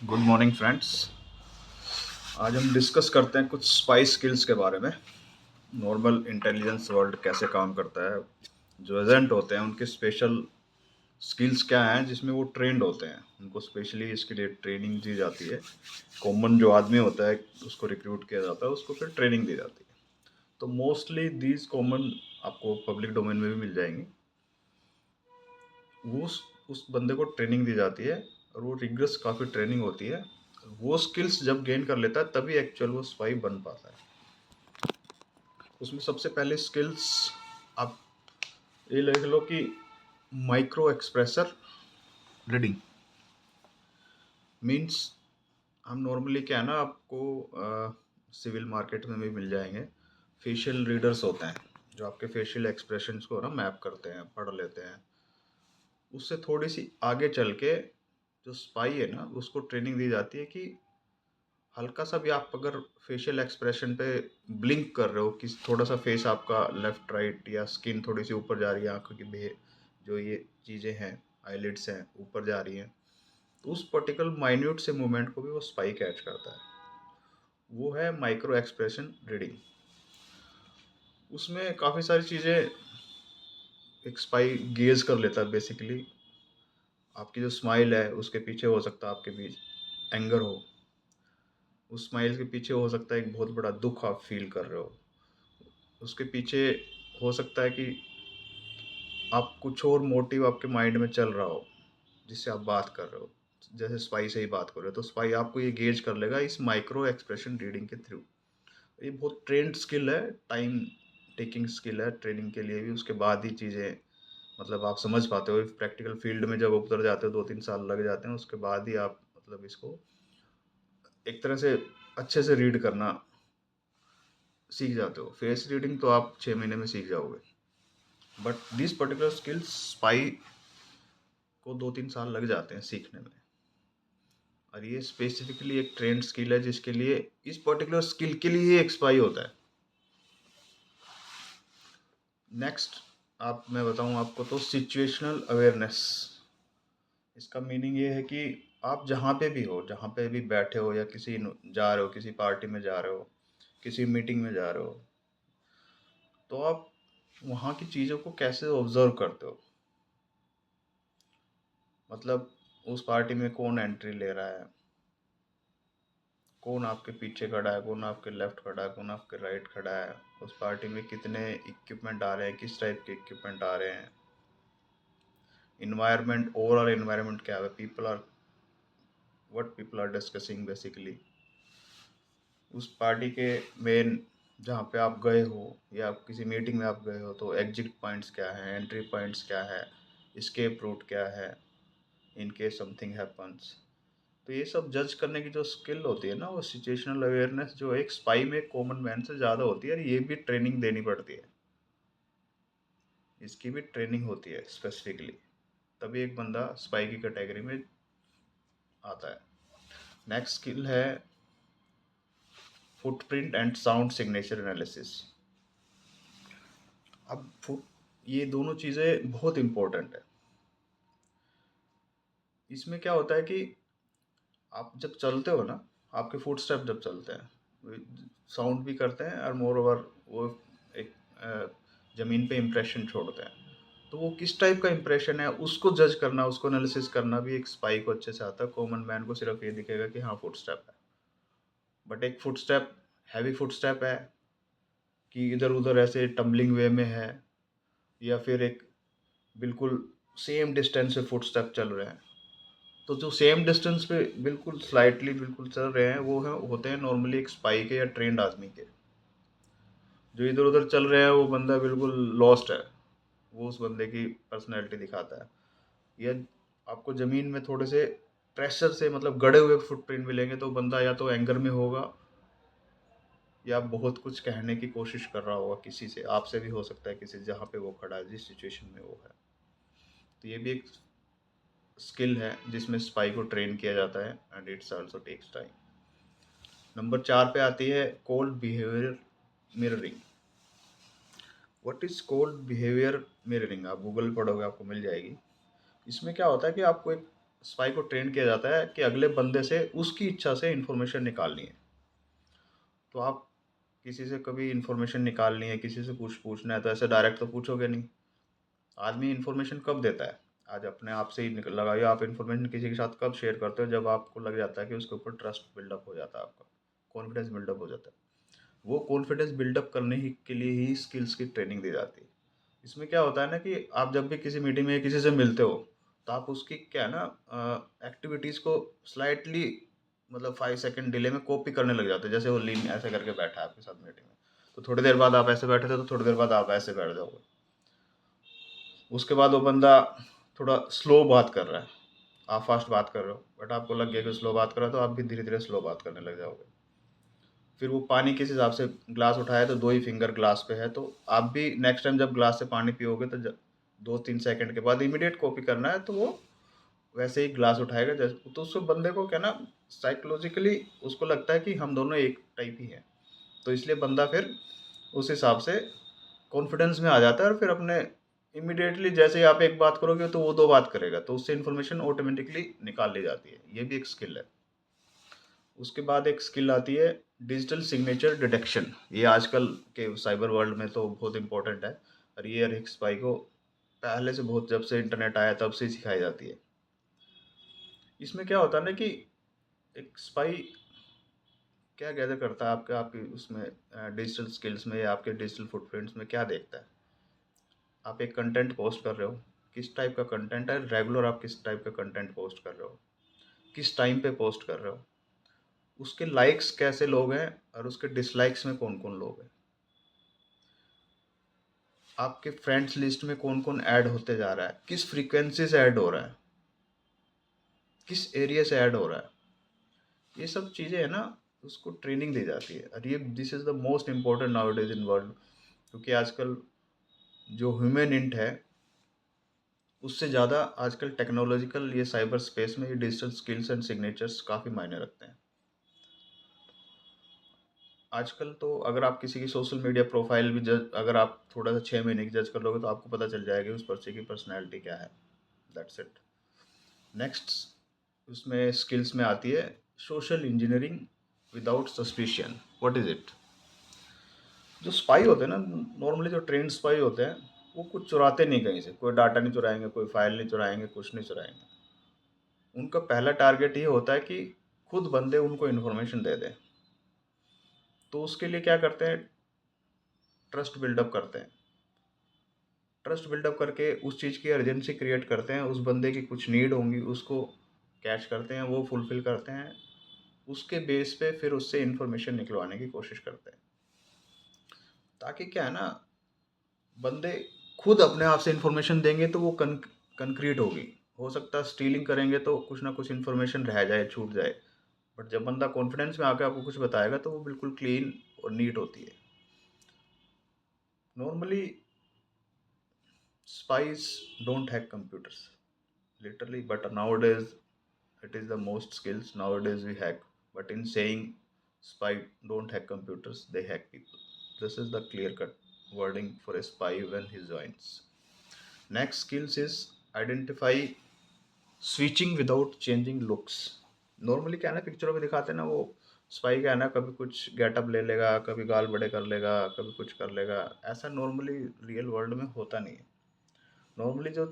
Good morning friends. आज हम discuss करते हैं कुछ स्पाई स्किल्स के बारे में। नॉर्मल इंटेलिजेंस वर्ल्ड कैसे काम करता है, जो एजेंट होते हैं उनके स्पेशल स्किल्स क्या हैं जिसमें वो ट्रेंड होते हैं, उनको स्पेशली इसके लिए ट्रेनिंग दी जाती है। कॉमन जो आदमी होता है उसको रिक्रूट किया जाता है, उसको फिर ट्रेनिंग दी जाती है। तो मोस्टली दीज कॉमन आपको पब्लिक डोमेन में भी मिल जाएंगी। वो उस बंदे को ट्रेनिंग दी जाती है और वो रिग्रेस काफ़ी ट्रेनिंग होती है। वो स्किल्स जब गेन कर लेता है तभी एक्चुअल वो स्पाई बन पाता है। उसमें सबसे पहले स्किल्स आप ये लिख लो कि माइक्रो एक्सप्रेसर रीडिंग मीन्स, हम नॉर्मली क्या है ना, आपको सिविल मार्केट में भी मिल जाएंगे। फेशियल रीडर्स होते हैं जो आपके फेशियल एक्सप्रेशंस को ना मैप करते हैं, पढ़ लेते हैं। उससे थोड़ी सी आगे चल के जो स्पाई है ना, उसको ट्रेनिंग दी जाती है कि हल्का सा भी आप अगर फेशियल एक्सप्रेशन पे ब्लिंक कर रहे हो, कि थोड़ा सा फेस आपका लेफ्ट राइट या स्किन थोड़ी सी ऊपर जा रही है, आंखों की जो ये चीज़ें हैं, आईलिड्स हैं ऊपर जा रही हैं, तो उस पर्टिकुलर माइन्यूट से मूवमेंट को भी वो स्पाई कैच करता है। वो है माइक्रो एक्सप्रेशन रीडिंग। उसमें काफ़ी सारी चीज़ें एक स्पाई गेज कर लेता है। बेसिकली आपकी जो स्माइल है उसके पीछे हो सकता है आपके बीच एंगर हो, उस स्माइल के पीछे हो सकता है एक बहुत बड़ा दुख आप फील कर रहे हो, उसके पीछे हो सकता है कि आप कुछ और मोटिव आपके माइंड में चल रहा हो जिससे आप बात कर रहे हो। जैसे स्पाई से ही बात कर रहे हो तो स्पाई आपको ये गेज कर लेगा इस माइक्रो एक्सप्रेशन रीडिंग के थ्रू। ये बहुत ट्रेंड स्किल है, टाइम टेकिंग स्किल है ट्रेनिंग के लिए भी। उसके बाद ही चीज़ें मतलब आप समझ पाते हो। प्रैक्टिकल फील्ड में जब उतर जाते हो 2-3 साल लग जाते हैं, उसके बाद ही आप मतलब इसको एक तरह से अच्छे से रीड करना सीख जाते हो। फेस रीडिंग तो आप 6 महीने में सीख जाओगे, but this particular skills spy को 2-3 साल लग जाते हैं सीखने में। और ये स्पेसिफिकली एक ट्रेंड स्किल है जिसके लिए इस पर्टिकुलर स्किल के लिए एक स्पाई होता है। नेक्स्ट आप मैं बताऊं आपको तो सिचुएशनल अवेयरनेस। इसका मीनिंग ये है कि आप जहाँ पे भी हो, जहाँ पे भी बैठे हो या जा रहे हो, किसी पार्टी में जा रहे हो, किसी मीटिंग में जा रहे हो, तो आप वहाँ की चीज़ों को कैसे ऑब्जर्व करते हो। मतलब उस पार्टी में कौन एंट्री ले रहा है, कौन आपके पीछे खड़ा है, कौन आपके लेफ्ट खड़ा है, कौन आपके राइट खड़ा है, उस पार्टी में कितने इक्विपमेंट आ रहे हैं, किस टाइप के इक्विपमेंट आ रहे हैं, इन्वायरमेंट, ओवरऑल इन्वायरमेंट क्या है, people are what people are discussing basically. उस पार्टी के मेन जहाँ पे आप गए हो या किसी मीटिंग में आप गए हो तो एग्जिट पॉइंट्स क्या हैं, एंट्री पॉइंट्स क्या है, एस्केप रूट क्या है इन केस समथिंग हैपन्स। तो ये सब जज करने की जो स्किल होती है ना, वो सिचुएशनल अवेयरनेस जो एक स्पाई में कॉमन मैन से ज़्यादा होती है। और ये भी ट्रेनिंग देनी पड़ती है, इसकी भी ट्रेनिंग होती है स्पेसिफिकली, तभी एक बंदा स्पाई की कैटेगरी में आता है। नेक्स्ट स्किल है footprint and sound signature analysis. अब फुट ये दोनों चीज़ें बहुत इम्पोर्टेंट है। इसमें क्या होता है कि आप जब चलते हो ना, आपके फुट स्टेप जब चलते हैं साउंड भी करते हैं और मोर ओवर वो एक ज़मीन पे इम्प्रेशन छोड़ते हैं। तो वो किस टाइप का इम्प्रेशन है उसको जज करना, उसको एनालिसिस करना भी एक स्पाई को अच्छे से आता है। कॉमन मैन को सिर्फ ये दिखेगा कि हाँ फुट स्टेप है, बट एक foot step heavy foot step है कि इधर उधर ऐसे टम्बलिंग वे में है, या फिर एक बिल्कुल सेम डिस्टेंस से फुट स्टेप चल रहे हैं। तो जो सेम डिस्टेंस पे बिल्कुल स्लाइटली बिल्कुल चल रहे हैं वो है होते हैं नॉर्मली एक स्पाई के या ट्रेंड आदमी के। जो इधर उधर चल रहे हैं वो बंदा बिल्कुल लॉस्ट है, वो उस बंदे की पर्सनैलिटी दिखाता है। या आपको ज़मीन में थोड़े से प्रेशर से मतलब गड़े हुए फुटप्रिंट मिलेंगे तो बंदा या तो एंगर में होगा या बहुत कुछ कहने की कोशिश कर रहा होगा किसी से, आपसे भी हो सकता है, किसी जहाँ पे वो खड़ा है, जिस सिचुएशन में वो है। तो ये भी एक स्किल है जिसमें स्पाई को ट्रेन किया जाता है and it's also takes time. Number 4 पे आती है cold behaviour mirroring. What is cold behaviour mirroring? आप गूगल पढ़ोगे आपको मिल जाएगी। इसमें क्या होता है कि आपको एक स्पाई को ट्रेन किया जाता है कि अगले बंदे से उसकी इच्छा से इन्फॉर्मेशन निकालनी है। तो आप किसी से कभी इन्फॉर्मेशन निकालनी है, किसी से कुछ पूछना है, तो ऐसे डायरेक्ट तो पूछोगे नहीं। आदमी इन्फॉर्मेशन कब देता है? आज अपने आप से ही निकल लगाइए, आप इन्फॉर्मेशन किसी के साथ कब शेयर करते हो? जब आपको लग जाता है कि उसके ऊपर ट्रस्ट बिल्डअप हो जाता है, आपका कॉन्फिडेंस बिल्डअप हो जाता है। वो कॉन्फिडेंस बिल्डअप करने ही के लिए ही स्किल्स की ट्रेनिंग दी जाती है। इसमें क्या होता है ना कि आप जब भी किसी मीटिंग में किसी से मिलते हो, तो आप उसकी क्या है ना, एक्टिविटीज़ को स्लाइटली मतलब 5 सेकंड डिले में कॉपी करने लग जाते हैं। जैसे वो लीन ऐसे करके बैठा है आपके साथ मीटिंग में, तो थोड़ी देर बाद आप ऐसे बैठे थे, तो थोड़ी देर बाद आप ऐसे बैठ जाओगे। उसके बाद वो बंदा थोड़ा स्लो बात कर रहा है, आप फास्ट बात कर रहे हो, बट आपको लग गया कि स्लो बात कर रहा है, तो आप भी धीरे धीरे स्लो बात करने लग जाओगे। फिर वो पानी किस हिसाब से ग्लास उठाया, तो 2 ही फिंगर ग्लास पे है, तो आप भी नेक्स्ट टाइम जब ग्लास से पानी पियोगे, तो 2-3 सेकंड के बाद इमीडिएट कॉपी करना है, तो वो वैसे ही ग्लास उठाएगा। जैसे तो उसको बंदे को क्या ना, साइकोलॉजिकली उसको लगता है कि हम दोनों एक टाइप ही हैं, तो इसलिए बंदा फिर उस हिसाब से कॉन्फिडेंस में आ जाता है, और फिर अपने इमीडिएटली जैसे ही आप एक बात करोगे, तो वो 2 बात करेगा, तो उससे इन्फॉर्मेशन ऑटोमेटिकली निकाल ली जाती है। ये भी एक स्किल है। उसके बाद एक स्किल आती है डिजिटल सिग्नेचर डिटेक्शन। ये आजकल के साइबर वर्ल्ड में तो बहुत इंपॉर्टेंट है, और ये हर एक स्पाई को पहले से बहुत, जब से इंटरनेट आया तब से सिखाई जाती है। इसमें क्या होता है ना कि एक स्पाई क्या गैदर करता है आपके आपकी उसमें डिजिटल स्किल्स में, या आपके डिजिटल फुटप्रिंट्स में क्या देखता है? आप एक कंटेंट पोस्ट कर रहे हो, किस टाइप का कंटेंट है, रेगुलर आप किस टाइप का कंटेंट पोस्ट कर रहे हो, किस टाइम पे पोस्ट कर रहे हो, उसके लाइक्स कैसे लोग हैं, और उसके डिसलाइक्स में कौन कौन लोग हैं, आपके फ्रेंड्स लिस्ट में कौन कौन ऐड होते जा रहा है, किस फ्रीक्वेंसी से ऐड हो रहा है, किस एरिया से ऐड हो रहा है, ये सब चीज़ें है ना, उसको ट्रेनिंग दी जाती है। और ये this is the most important now days in world, क्योंकि आजकल जो ह्यूमन इंट है, उससे ज़्यादा आजकल टेक्नोलॉजिकल ये साइबर स्पेस में ये डिजिटल स्किल्स एंड सिग्नेचर्स काफ़ी मायने रखते हैं। आजकल तो अगर आप किसी की सोशल मीडिया प्रोफाइल भी जज, अगर आप थोड़ा सा 6 महीने की जज कर लोगे, तो आपको पता चल जाएगा कि उस पर्सन की पर्सनैलिटी क्या है। That's it. नेक्स्ट उसमें स्किल्स में आती है social engineering without suspicion. What is it? जो स्पाई होते हैं ना, नॉर्मली जो ट्रेंड स्पाई होते हैं, वो कुछ चुराते नहीं कहीं से, कोई डाटा नहीं चुराएंगे, कोई फाइल नहीं चुराएंगे, कुछ नहीं चुराएंगे। उनका पहला टारगेट ये होता है कि खुद बंदे उनको इन्फॉर्मेशन दे दें। तो उसके लिए क्या करते हैं, ट्रस्ट बिल्डअप करते हैं। ट्रस्ट बिल्डअप करके उस चीज़ की अर्जेंसी क्रिएट करते हैं, उस बंदे की कुछ नीड होंगी उसको कैच करते हैं, वो फुलफिल करते हैं। उसके बेस पे फिर उससे इन्फॉर्मेशन निकलवाने की कोशिश करते हैं, ताकि क्या है ना, बंदे खुद अपने आप से इन्फॉर्मेशन देंगे तो वो कंक्रीट होगी। हो सकता है स्टीलिंग करेंगे तो कुछ ना कुछ इन्फॉर्मेशन रह जाए, छूट जाए, बट जब बंदा कॉन्फिडेंस में आके आपको कुछ बताएगा, तो वो बिल्कुल क्लीन और नीट होती है। Normally spies don't hack computers literally, but nowadays it is the most skills nowadays we hack. But in saying spy don't hack computers, they hack people. This is the clear cut wording for a spy when he joins. Next skills is identify switching without changing looks. Normally क्या है ना, पिक्चरों में दिखाते हैं ना, वो spy क्या है ना, कभी कुछ गेटअप ले लेगा, कभी गाल बड़े कर लेगा, कभी कुछ कर लेगा। ऐसा नॉर्मली रियल वर्ल्ड में होता नहीं है। नॉर्मली जो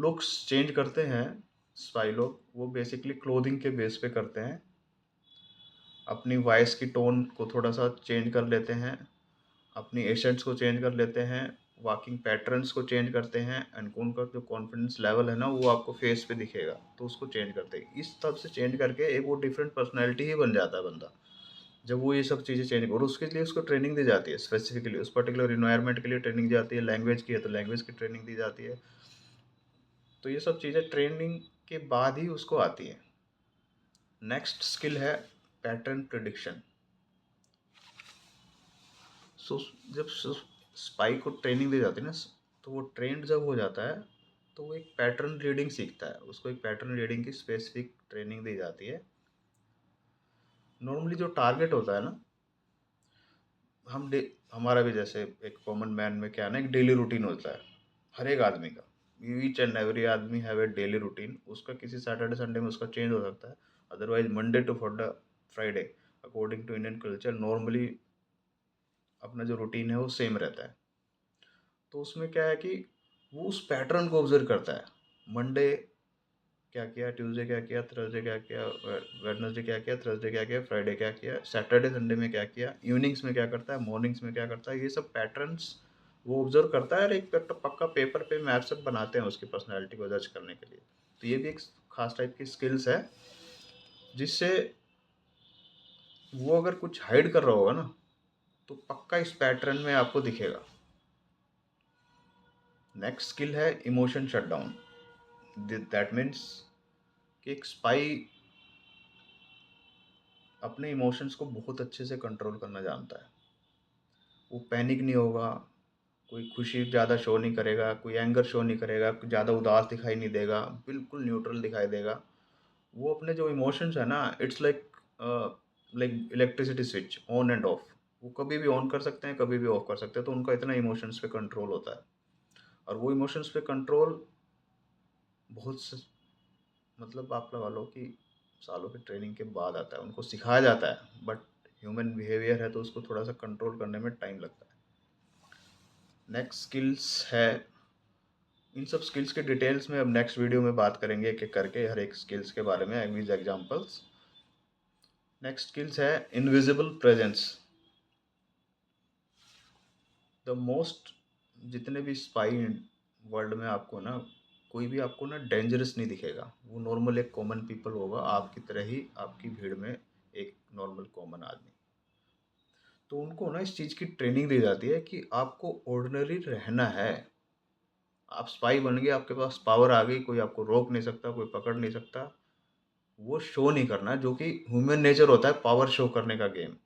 लुक्स चेंज करते हैं स्पाई लोग, वो बेसिकली क्लोथिंग के बेस पे करते हैं। अपनी वॉइस की टोन को थोड़ा सा चेंज कर लेते हैं, अपनी एसेंट्स को चेंज कर लेते हैं, वॉकिंग पैटर्न्स को चेंज करते हैं, एंड उनका जो कॉन्फिडेंस लेवल है ना, वो आपको फेस पे दिखेगा, तो उसको चेंज करते हैं। इस तरह से चेंज करके एक वो डिफरेंट पर्सनैलिटी ही बन जाता है बंदा, जब वो ये सब चीज़ें चेंज। और उसके लिए उसको ट्रेनिंग दी जाती है, स्पेसिफिकली उस पर्टिकुलर इन्वायरमेंट के लिए ट्रेनिंग दी जाती है। लैंग्वेज की है तो लैंग्वेज की ट्रेनिंग दी जाती है। तो ये सब चीज़ें ट्रेनिंग के बाद ही उसको आती है। नेक्स्ट स्किल है पैटर्न प्रिडिक्शन। सो जब स्पाई को ट्रेनिंग दी जाती है ना, तो वो ट्रेंड जब हो जाता है, तो वो एक पैटर्न रीडिंग सीखता है। उसको एक पैटर्न रीडिंग की स्पेसिफिक ट्रेनिंग दी जाती है। नॉर्मली जो टारगेट होता है ना, हमारा भी जैसे एक कॉमन मैन में क्या है ना, एक डेली रूटीन होता है हर एक आदमी का। ईच एंड एवरी आदमी हैव ए डेली रूटीन, उसका किसी सैटरडे संडे में उसका चेंज हो सकता है, otherwise Monday to Friday according to Indian culture normally अपना जो रूटीन है वो सेम रहता है। तो उसमें क्या है कि वो उस पैटर्न को ऑब्जर्व करता है, मंडे क्या किया, ट्यूसडे क्या किया, थर्सडे क्या किया, वेडनेसडे क्या किया, थर्सडे क्या किया, फ्राइडे क्या किया, सैटरडे संडे में क्या किया, इवनिंग्स में क्या करता है, मॉर्निंग्स में क्या करता है, ये सब पैटर्न्स वो ऑब्जर्व करता है और एक पक्का पेपर पे मैप सब बनाते हैं उसकी पर्सनैलिटी को जज करने के लिए। तो ये भी एक खास टाइप की स्किल्स है जिससे वो अगर कुछ हाइड कर रहा होगा ना तो पक्का इस पैटर्न में आपको दिखेगा। नेक्स्ट स्किल है इमोशन शटडाउन। दैट मीन्स कि एक स्पाई अपने इमोशंस को बहुत अच्छे से कंट्रोल करना जानता है। वो पैनिक नहीं होगा, कोई खुशी ज़्यादा शो नहीं करेगा, कोई एंगर शो नहीं करेगा, ज़्यादा उदास दिखाई नहीं देगा, बिल्कुल न्यूट्रल दिखाई देगा। वो अपने जो इमोशंस है ना, it's like like electricity switch, on end of. वो कभी भी ऑन कर सकते हैं, कभी भी ऑफ कर सकते हैं, तो उनका इतना इमोशंस पे कंट्रोल होता है। और वो इमोशंस पे कंट्रोल बहुत मतलब आप लगा लो कि सालों की ट्रेनिंग के बाद आता है, उनको सिखाया जाता है, बट ह्यूमन बिहेवियर है तो उसको थोड़ा सा कंट्रोल करने में टाइम लगता है। नेक्स्ट स्किल्स है, इन सब स्किल्स के डिटेल्स में अब नेक्स्ट वीडियो में बात करेंगे कि करके हर एक स्किल्स के बारे में विद एग्जांपल्स। नेक्स्ट स्किल्स है इनविजिबल प्रेजेंस। द मोस्ट, जितने भी स्पाई वर्ल्ड में आपको ना कोई भी आपको ना डेंजरस नहीं दिखेगा, वो नॉर्मल एक कॉमन पीपल होगा आपकी तरह ही, आपकी भीड़ में एक नॉर्मल कॉमन आदमी। तो उनको ना इस चीज़ की ट्रेनिंग दी जाती है कि आपको ऑर्डिनरी रहना है। आप स्पाई बन गए, आपके पास पावर आ गई, कोई आपको रोक नहीं सकता, कोई पकड़ नहीं सकता। वो शो नहीं करना है, जो कि ह्यूमन नेचर होता है पावर शो करने का गेम।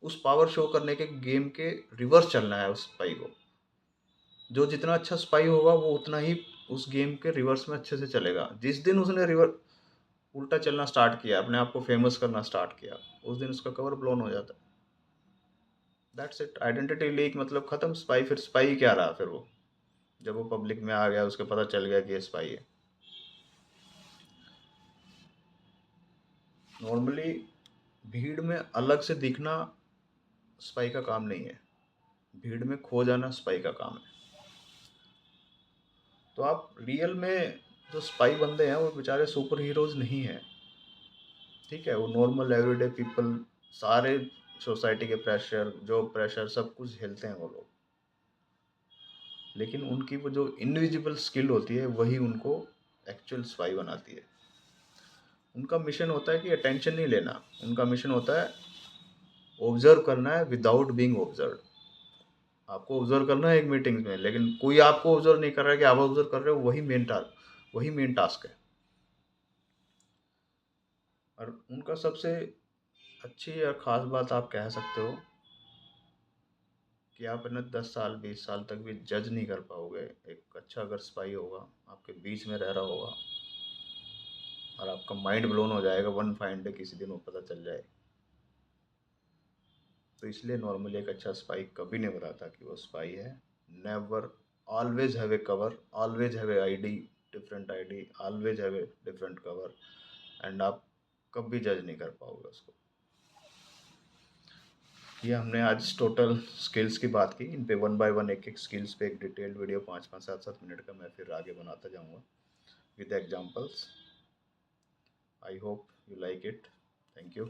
उस पावर शो करने के गेम के रिवर्स चलना है उस स्पाई को। जो जितना अच्छा स्पाई होगा वो उतना ही उस गेम के रिवर्स में अच्छे से चलेगा। जिस दिन उसने रिवर उल्टा चलना स्टार्ट किया, अपने आप को फेमस करना स्टार्ट किया, उस दिन उसका कवर ब्लोन हो जाता है। दैट्स इट, आइडेंटिटी लीक मतलब खत्म। स्पाई फिर स्पाई क्या रहा फिर वो, जब वो पब्लिक में आ गया, उसके पता चल गया कि ये स्पाई है। नॉर्मली भीड़ में अलग से दिखना स्पाई का काम नहीं है, भीड़ में खो जाना स्पाई का काम है। तो आप रियल में जो स्पाई बंदे हैं वो बेचारे सुपर हीरोज नहीं हैं, ठीक है, वो नॉर्मल एवरीडे पीपल, सारे सोसाइटी के प्रेशर, जॉब प्रेशर, सब कुछ झेलते हैं वो लोग। लेकिन उनकी वो जो इनविजिबल स्किल होती है वही उनको एक्चुअल स्पाई बनाती है। उनका मिशन होता है कि अटेंशन नहीं लेना, उनका मिशन होता है ऑब्जर्व करना है विदाउट बीइंग ऑब्जर्व। आपको ऑब्जर्व करना है एक मीटिंग में, लेकिन कोई आपको ऑब्जर्व नहीं कर रहा है कि आप ऑब्जर्व कर रहे हो, वही मेन टास्क है। और उनका सबसे अच्छी या ख़ास बात आप कह सकते हो कि आप है ना 10 साल 20 साल तक भी जज नहीं कर पाओगे। एक अच्छा अगर स्पाई होगा, आपके बीच में रह रहा होगा और आपका माइंड ब्लोन हो जाएगा वन फाइन डे, किसी दिन वो पता चल जाए। तो इसलिए नॉर्मली एक अच्छा स्पाई कभी नहीं बताता कि वो स्पाई है। Never, always have A cover, always have a ID, different ID, always have a different cover, and आप कभी जज नहीं कर पाओगे उसको। ये हमने आज टोटल स्किल्स की बात की। इन पे वन बाय वन एक एक स्किल्स पे एक डिटेल्ड वीडियो 5-5 7-7 मिनट का मैं फिर आगे बनाता जाऊँगा with examples. I hope you like it. Thank you.